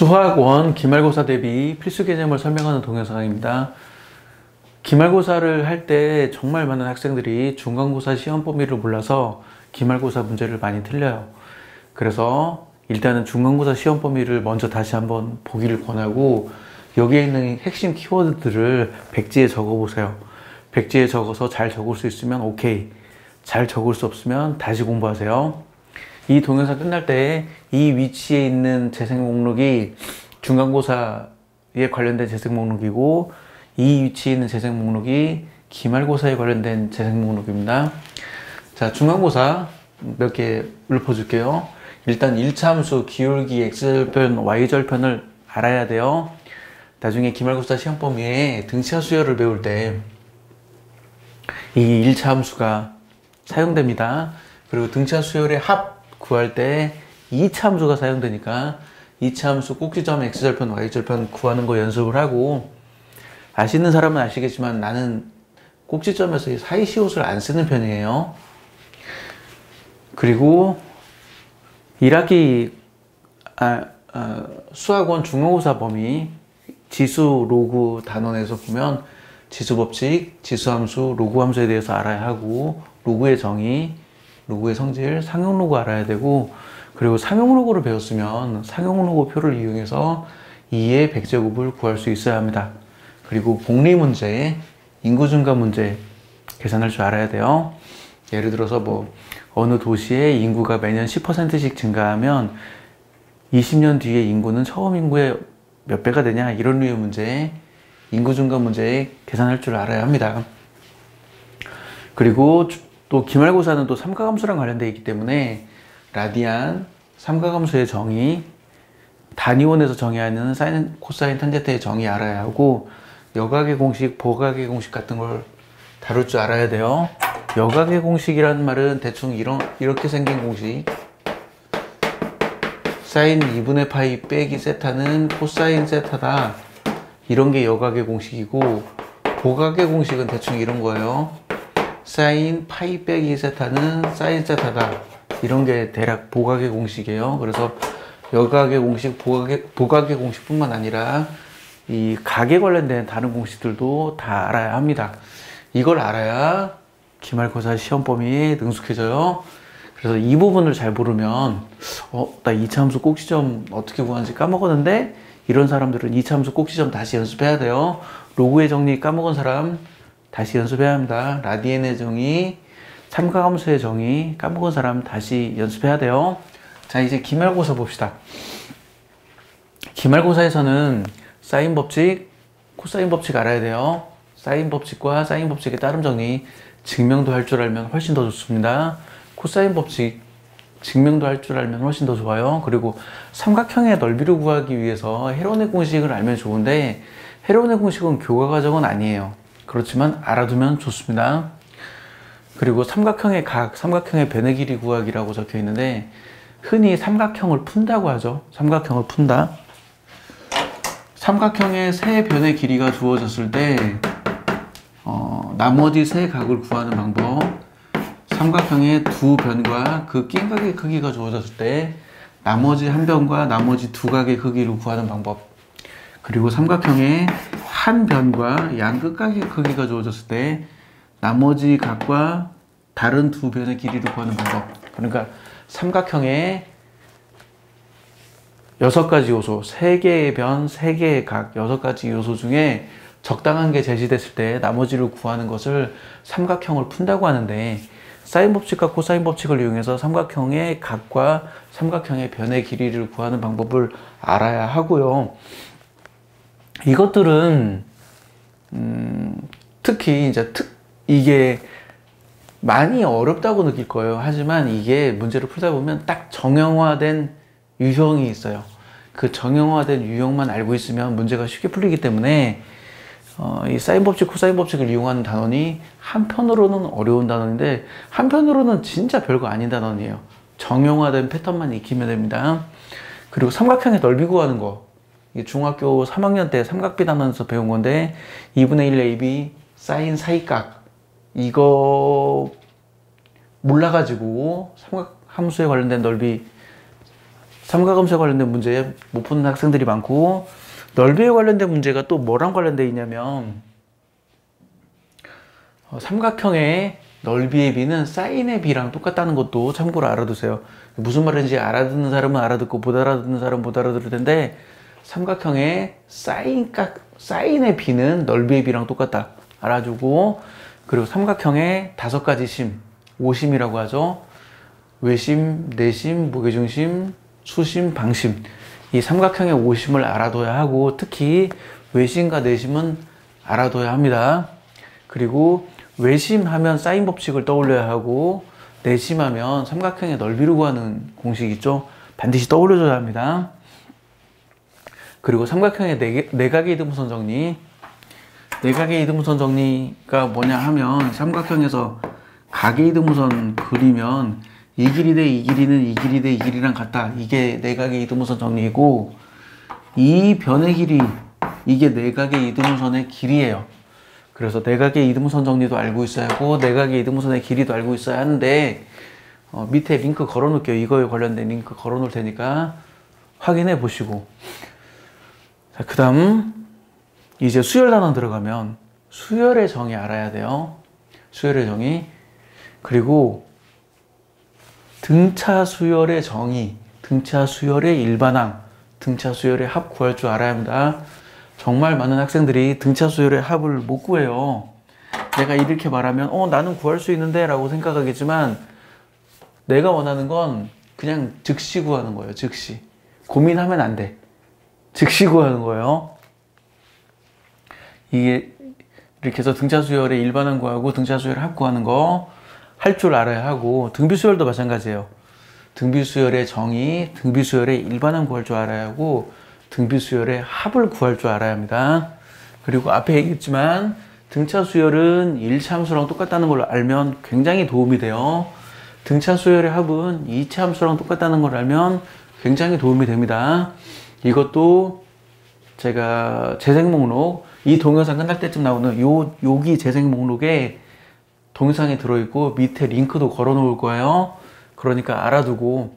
수학원 기말고사 대비 필수 개념을 설명하는 동영상입니다. 기말고사를 할 때 정말 많은 학생들이 중간고사 시험 범위를 몰라서 기말고사 문제를 많이 틀려요. 그래서 일단은 중간고사 시험 범위를 먼저 다시 한번 보기를 권하고, 여기에 있는 핵심 키워드들을 백지에 적어 보세요. 백지에 적어서 잘 적을 수 있으면 오케이, 잘 적을 수 없으면 다시 공부하세요. 이 동영상 끝날 때 이 위치에 있는 재생 목록이 중간고사에 관련된 재생 목록이고, 이 위치에 있는 재생 목록이 기말고사에 관련된 재생 목록입니다. 자, 중간고사 몇 개 읊어줄게요. 일단 1차 함수 기울기 x절편 y절편을 알아야 돼요. 나중에 기말고사 시험 범위에 등차 수열을 배울 때 이 1차 함수가 사용됩니다. 그리고 등차 수열의 합 구할 때 2차 함수가 사용되니까 2차 함수 꼭지점 x절편 y절편 구하는 거 연습을 하고, 아시는 사람은 아시겠지만 나는 꼭지점에서 사이시옷을 안 쓰는 편이에요. 그리고 1학기 수학원 중간고사 범위 지수 로그 단원에서 보면 지수법칙, 지수함수, 로그함수에 대해서 알아야 하고, 로그의 정의, 로그의 성질, 상용로그 알아야 되고, 그리고 상용로그를 배웠으면 상용로그 표를 이용해서 2의 백제곱을 구할 수 있어야 합니다. 그리고 복리 문제, 인구 증가 문제 계산할 줄 알아야 돼요. 예를 들어서 뭐 어느 도시의 인구가 매년 10%씩 증가하면 20년 뒤에 인구는 처음 인구의 몇 배가 되냐, 이런 류의 문제, 인구 증가 문제 계산할 줄 알아야 합니다. 그리고 또 기말고사는 또 삼각함수랑 관련되어 있기 때문에 라디안, 삼각함수의 정의, 단위원에서 정의하는 사인, 코사인, 탄젠트의 정의 알아야 하고, 여각의 공식, 보각의 공식 같은 걸 다룰 줄 알아야 돼요. 여각의 공식이라는 말은 대충 이렇게 생긴 공식, 사인 2분의 파이 빼기 세타는 코사인 세타다, 이런 게 여각의 공식이고, 보각의 공식은 대충 이런 거예요. 사인 파이 빼기 세타는 사인 세타다, 이런 게 대략 보각의 공식이에요. 그래서 여각의 공식, 보각의 공식뿐만 아니라 이 각에 관련된 다른 공식들도 다 알아야 합니다. 이걸 알아야 기말고사 시험 범위에 능숙해져요. 그래서 이 부분을 잘 모르면 나 2차 함수 꼭지점 어떻게 구하는지 까먹었는데, 이런 사람들은 2차 함수 꼭지점 다시 연습해야 돼요. 로그의 정리 까먹은 사람 다시 연습해야 합니다. 라디엔의 정의, 삼각함수의 정의 까먹은 사람 다시 연습해야 돼요. 자, 이제 기말고사 봅시다. 기말고사에서는 사인 법칙, 코사인 법칙 알아야 돼요. 사인 법칙과 사인 법칙의 따름 정리, 증명도 할 줄 알면 훨씬 더 좋습니다. 코사인 법칙, 증명도 할 줄 알면 훨씬 더 좋아요. 그리고 삼각형의 넓이를 구하기 위해서 헤론의 공식을 알면 좋은데, 헤론의 공식은 교과 과정은 아니에요. 그렇지만 알아두면 좋습니다. 그리고 삼각형의 각, 삼각형의 변의 길이 구하기라고 적혀 있는데, 흔히 삼각형을 푼다고 하죠. 삼각형을 푼다. 삼각형의 세 변의 길이가 주어졌을 때 나머지 세 각을 구하는 방법, 삼각형의 두 변과 그 낀 각의 크기가 주어졌을 때 나머지 한 변과 나머지 두 각의 크기를 구하는 방법, 그리고 삼각형의 한 변과 양 끝각의 크기가 주어졌을 때 나머지 각과 다른 두 변의 길이를 구하는 방법. 그러니까 삼각형의 6가지 요소, 3개의 변, 3개의 각, 6가지 요소 중에 적당한 게 제시됐을 때 나머지를 구하는 것을 삼각형을 푼다고 하는데, 사인 법칙과 코사인 법칙을 이용해서 삼각형의 각과 삼각형의 변의 길이를 구하는 방법을 알아야 하고요. 이것들은 특히 이게 많이 어렵다고 느낄 거예요. 하지만 이게 문제를 풀다 보면 딱 정형화된 유형이 있어요. 그 정형화된 유형만 알고 있으면 문제가 쉽게 풀리기 때문에 이 사인 법칙, 코사인 법칙을 이용하는 단원이 한편으로는 어려운 단원인데, 한편으로는 진짜 별거 아닌 단원이에요. 정형화된 패턴만 익히면 됩니다. 그리고 삼각형의 넓이 구하는 거, 이게 중학교 3학년 때 삼각비 단원에서 배운 건데, 2분의 1 AB 사인 사이각, 이거 몰라가지고 삼각함수에 관련된 넓이 삼각함수에 관련된 문제 못 푸는 학생들이 많고, 넓이에 관련된 문제가 또 뭐랑 관련되어 있냐면 삼각형의 넓이의 비는 사인의 비랑 똑같다는 것도 참고로 알아두세요. 무슨 말인지 알아듣는 사람은 알아듣고 못 알아듣는 사람은 못 알아들을 텐데, 삼각형의 사인의 비는 넓이의 비랑 똑같다 알아두고, 그리고 삼각형의 5가지 심, 오심이라고 하죠. 외심, 내심, 무게중심, 수심, 방심. 이 삼각형의 오심을 알아둬야 하고, 특히 외심과 내심은 알아둬야 합니다. 그리고 외심하면 사인 법칙을 떠올려야 하고, 내심하면 삼각형의 넓이를 구하는 공식 있죠. 반드시 떠올려줘야 합니다. 그리고 삼각형의 내각의 이등분선 정리. 내각의 이등분선 정리가 뭐냐 하면, 삼각형에서 각의 이등분선 그리면 이 길이 대 이 길이는 이 길이 대 이 길이랑 같다. 이게 내각의 이등분선 정리이고, 이 변의 길이, 이게 내각의 이등분선의 길이에요. 그래서 내각의 이등분선 정리도 알고 있어야 하고, 내각의 이등분선의 길이도 알고 있어야 하는데, 밑에 링크 걸어 놓을게요. 이거에 관련된 링크 걸어 놓을 테니까 확인해 보시고. 자, 그 다음 이제 수열 단원 들어가면 수열의 정의 알아야 돼요. 수열의 정의. 그리고 등차 수열의 정의, 등차 수열의 일반항, 등차 수열의 합 구할 줄 알아야 합니다. 정말 많은 학생들이 등차 수열의 합을 못 구해요. 내가 이렇게 말하면 나는 구할 수 있는데 라고 생각하겠지만, 내가 원하는 건 그냥 즉시 구하는 거예요. 즉시. 고민하면 안 돼. 즉시 구하는 거예요. 이게 이렇게 해서 등차 수열의 일반항 구하고 등차 수열의 합 구하는 거 할 줄 알아야 하고, 등비 수열도 마찬가지예요. 등비 수열의 정의, 등비 수열의 일반항 구할 줄 알아야 하고, 등비 수열의 합을 구할 줄 알아야 합니다. 그리고 앞에 얘기했지만 등차 수열은 1차 함수랑 똑같다는 걸 알면 굉장히 도움이 돼요. 등차 수열의 합은 2차 함수랑 똑같다는 걸 알면 굉장히 도움이 됩니다. 이것도 제가 재생 목록, 이 동영상 끝날 때쯤 나오는 여기 재생 목록에 동영상이 들어있고, 밑에 링크도 걸어 놓을 거예요. 그러니까 알아두고,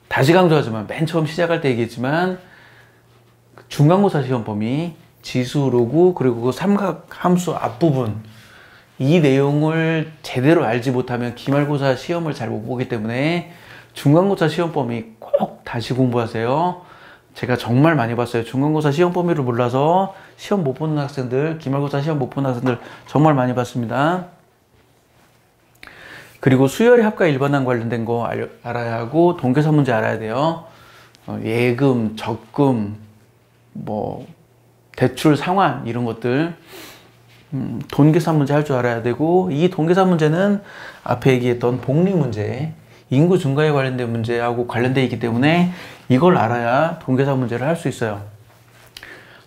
다시 강조하지만 맨 처음 시작할 때 얘기했지만, 중간고사 시험 범위, 지수, 로그, 그리고 그 삼각함수 앞부분, 이 내용을 제대로 알지 못하면 기말고사 시험을 잘 못 보기 때문에 중간고사 시험 범위 꼭 다시 공부하세요. 제가 정말 많이 봤어요. 중간고사 시험 범위를 몰라서 시험 못 보는 학생들, 기말고사 시험 못 보는 학생들 정말 많이 봤습니다. 그리고 수열의 합과 일반항 관련된 거 알아야 하고, 동계산 문제 알아야 돼요. 예금, 적금, 대출 상환 이런 것들, 돈계산 문제 할 줄 알아야 되고, 이 돈계산 문제는 앞에 얘기했던 복리 문제, 인구 증가에 관련된 문제하고 관련되어 있기 때문에 이걸 알아야 돈계산 문제를 할 수 있어요.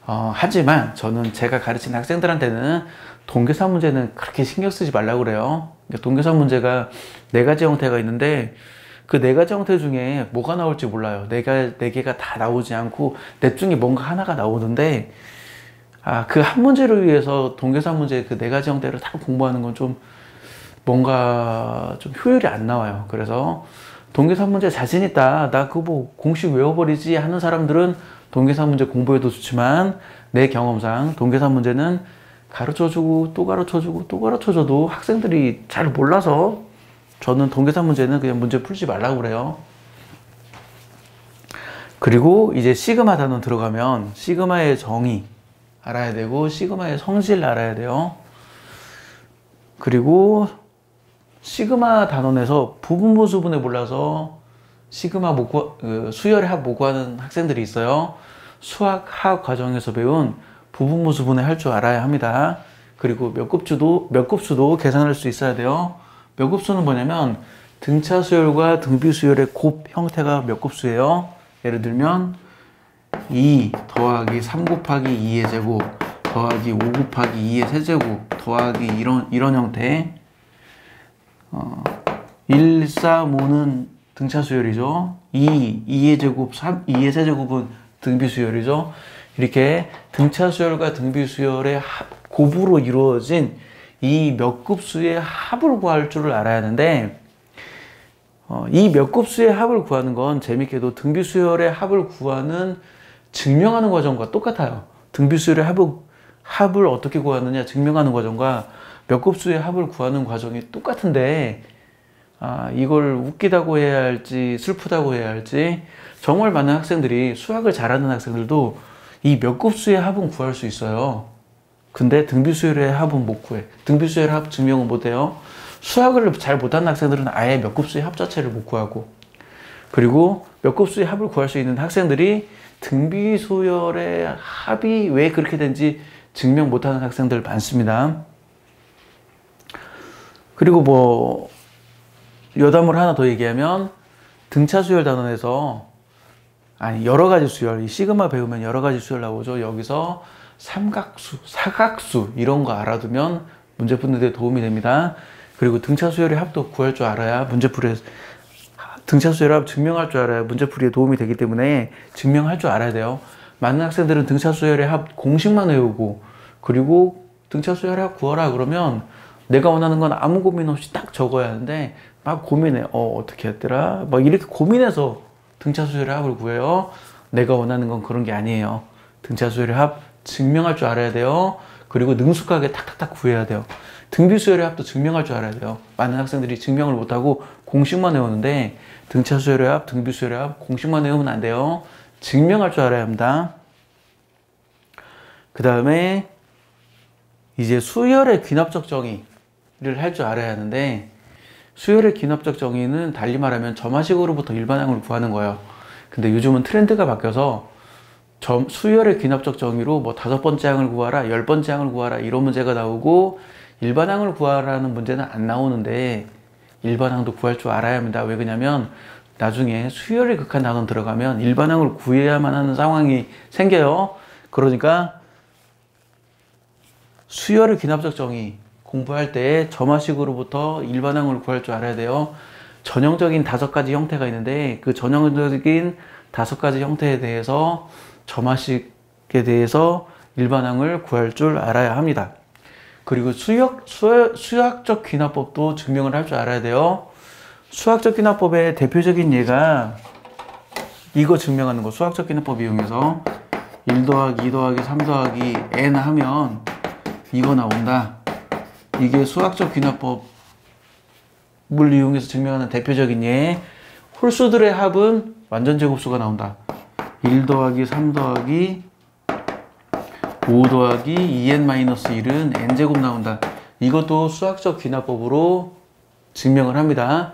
하지만 저는 제가 가르친 학생들한테는 돈계산 문제는 그렇게 신경 쓰지 말라고 그래요. 돈계산 문제가 4가지 형태가 있는데, 그 4가지 형태 중에 뭐가 나올지 몰라요. 4개가 다 나오지 않고 넷 중에 뭔가 하나가 나오는데, 그 한 문제를 위해서 돈계산 문제 그 4가지 형태를 다 공부하는 건 좀 뭔가 좀 효율이 안 나와요. 그래서 돈계산 문제 자신 있다, 나 그거 공식 외워버리지 하는 사람들은 돈계산 문제 공부해도 좋지만, 내 경험상 돈계산 문제는 가르쳐주고 또 가르쳐주고 또 가르쳐줘도 학생들이 잘 몰라서, 저는 돈계산 문제는 그냥 문제 풀지 말라고 그래요. 그리고 이제 시그마 단원 들어가면 시그마의 정의 알아야 되고, 시그마의 성질 알아야 돼요. 그리고 시그마 단원에서 부분모 수분을 몰라서 시그마 수열의 합 못 구하는 학생들이 있어요. 수학 화학 과정에서 배운 부분모 수분을 할 줄 알아야 합니다. 그리고 몇 급수도 계산할 수 있어야 돼요. 몇 급수는 뭐냐면 등차 수열과 등비 수열의 곱 형태가 몇 급수예요. 예를 들면 2 더하기 3 곱하기 2의 제곱 더하기 5 곱하기 2의 세제곱 더하기 이런 형태. 1, 4, 5는 등차 수열이죠. 2의 제곱, 2의 세제곱은 등비 수열이죠. 이렇게 등차 수열과 등비 수열의 곱으로 이루어진 이 몇 급수의 합을 구할 줄을 알아야 하는데, 이 몇 곱수의 합을 구하는 건 재밌게도 등비수열의 합을 구하는 증명하는 과정과 똑같아요. 등비수열의 합을 어떻게 구하느냐 증명하는 과정과 몇 곱수의 합을 구하는 과정이 똑같은데 이걸 웃기다고 해야 할지 슬프다고 해야 할지 정말 많은 학생들이 수학을 잘하는 학생들도 이 몇 곱수의 합은 구할 수 있어요. 근데 등비수열의 합은 못 구해. 등비수열의 합 증명은 못 해요. 수학을 잘 못하는 학생들은 아예 몇 곱수의 합 자체를 못 구하고, 그리고 몇 곱수의 합을 구할 수 있는 학생들이 등비수열의 합이 왜 그렇게 된지 증명 못하는 학생들 많습니다. 그리고 뭐 여담을 하나 더 얘기하면 등차수열 단원에서 여러 가지 수열, 이 시그마 배우면 여러 가지 수열 나오죠. 여기서 삼각수, 사각수 이런 거 알아두면 문제 푸는 데 도움이 됩니다. 그리고 등차수열의 합도 구할 줄 알아야 문제풀이에, 등차수열의 합 증명할 줄 알아야 문제풀이에 도움이 되기 때문에 증명할 줄 알아야 돼요. 많은 학생들은 등차수열의 합 공식만 외우고, 그리고 등차수열의 합 구하라 그러면 내가 원하는 건 아무 고민 없이 딱 적어야 하는데 막 고민해. 어떻게 했더라? 막 이렇게 고민해서 등차수열의 합을 구해요. 내가 원하는 건 그런 게 아니에요. 등차수열의 합 증명할 줄 알아야 돼요. 그리고 능숙하게 탁탁탁 구해야 돼요. 등비수열의 합도 증명할 줄 알아야 돼요. 많은 학생들이 증명을 못하고 공식만 외우는데 등차수열의 합, 등비수열의 합 공식만 외우면 안 돼요. 증명할 줄 알아야 합니다. 그 다음에 이제 수열의 귀납적 정의를 할 줄 알아야 하는데, 수열의 귀납적 정의는 달리 말하면 점화식으로부터 일반항을 구하는 거예요. 근데 요즘은 트렌드가 바뀌어서 수열의 귀납적 정의로 뭐 5번째 항을 구하라, 10번째 항을 구하라 이런 문제가 나오고, 일반항을 구하라는 문제는 안 나오는데 일반항도 구할 줄 알아야 합니다. 왜 그러냐면 나중에 수열의 극한 단원 들어가면 일반항을 구해야만 하는 상황이 생겨요. 그러니까 수열의 귀납적 정의 공부할 때 점화식으로부터 일반항을 구할 줄 알아야 돼요. 전형적인 5가지 형태가 있는데 그 전형적인 5가지 형태에 대해서 점화식에 대해서 일반항을 구할 줄 알아야 합니다. 그리고 수학적 귀납법도 증명을 할 줄 알아야 돼요. 수학적 귀납법의 대표적인 예가 이거 증명하는 거. 수학적 귀납법 이용해서 1 더하기 2 더하기 3 더하기 n 하면 이거 나온다. 이게 수학적 귀납법을 이용해서 증명하는 대표적인 예. 홀수들의 합은 완전 제곱수가 나온다. 1 더하기 3 더하기 5 더하기 2n-1은 n제곱 나온다. 이것도 수학적 귀납법으로 증명을 합니다.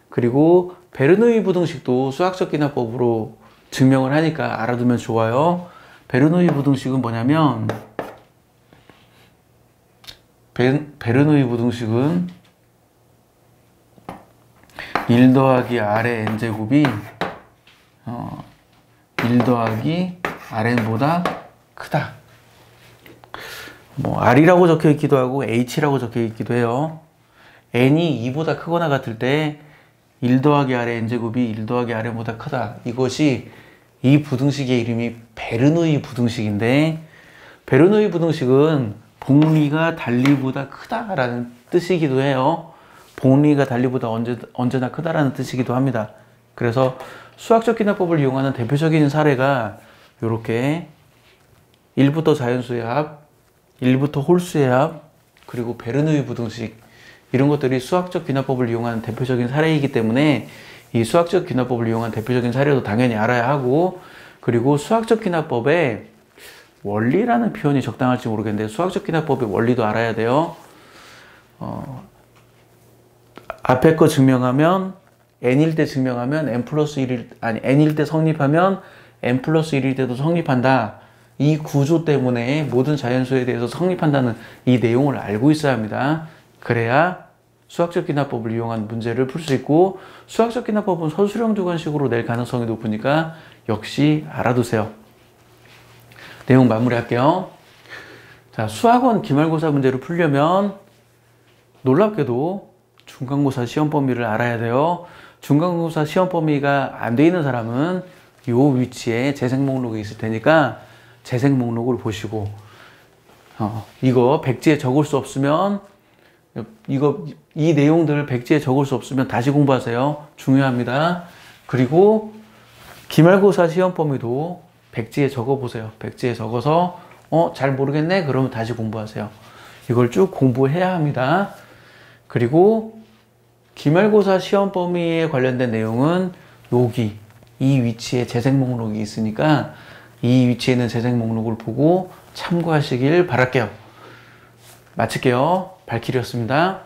그리고 베르누이 부등식도 수학적 귀납법으로 증명을 하니까 알아두면 좋아요. 베르누이 부등식은 뭐냐면, 베르누이 부등식은 1 더하기 R의 n제곱이 1 더하기 Rn보다 크다. 뭐 R이라고 적혀 있기도 하고 H라고 적혀 있기도 해요. n이 2보다 크거나 같을 때 1 더하기 R의 n제곱이 1 더하기 Rn보다 크다. 이것이 이 부등식의 이름이 베르누이 부등식인데, 베르누이 부등식은 복리가 달리보다 크다라는 뜻이기도 해요. 복리가 달리보다 언제나 크다라는 뜻이기도 합니다. 그래서 수학적 귀납법을 이용하는 대표적인 사례가 이렇게 1부터 자연수의 합, 1부터 홀수의 합, 그리고 베르누이 부등식, 이런 것들이 수학적 귀납법을 이용하는 대표적인 사례이기 때문에 이 수학적 귀납법을 이용한 대표적인 사례도 당연히 알아야 하고, 그리고 수학적 귀납법의 원리라는 표현이 적당할지 모르겠는데 수학적 귀납법의 원리도 알아야 돼요. 앞에 거 증명하면 n일 때 증명하면 n 플러스 1일, n일 때 성립하면 n 플러스 1일 때도 성립한다. 이 구조 때문에 모든 자연수에 대해서 성립한다는 이 내용을 알고 있어야 합니다. 그래야 수학적 귀납법을 이용한 문제를 풀 수 있고, 수학적 귀납법은 서술형 주관식으로 낼 가능성이 높으니까 역시 알아두세요. 내용 마무리할게요. 자, 수학원 기말고사 문제를 풀려면 놀랍게도 중간고사 시험 범위를 알아야 돼요. 중간고사 시험 범위가 안 돼 있는 사람은 이 위치에 재생 목록이 있을 테니까 재생 목록을 보시고, 이거 백지에 적을 수 없으면 이 내용들을 백지에 적을 수 없으면 다시 공부하세요. 중요합니다. 그리고 기말고사 시험 범위도 백지에 적어 보세요. 백지에 적어서 잘 모르겠네? 그러면 다시 공부하세요. 이걸 쭉 공부해야 합니다. 그리고 기말고사 시험 범위에 관련된 내용은 여기 이 위치에 재생 목록이 있으니까 이 위치에 있는 재생 목록을 보고 참고하시길 바랄게요. 마칠게요. 발키리였습니다.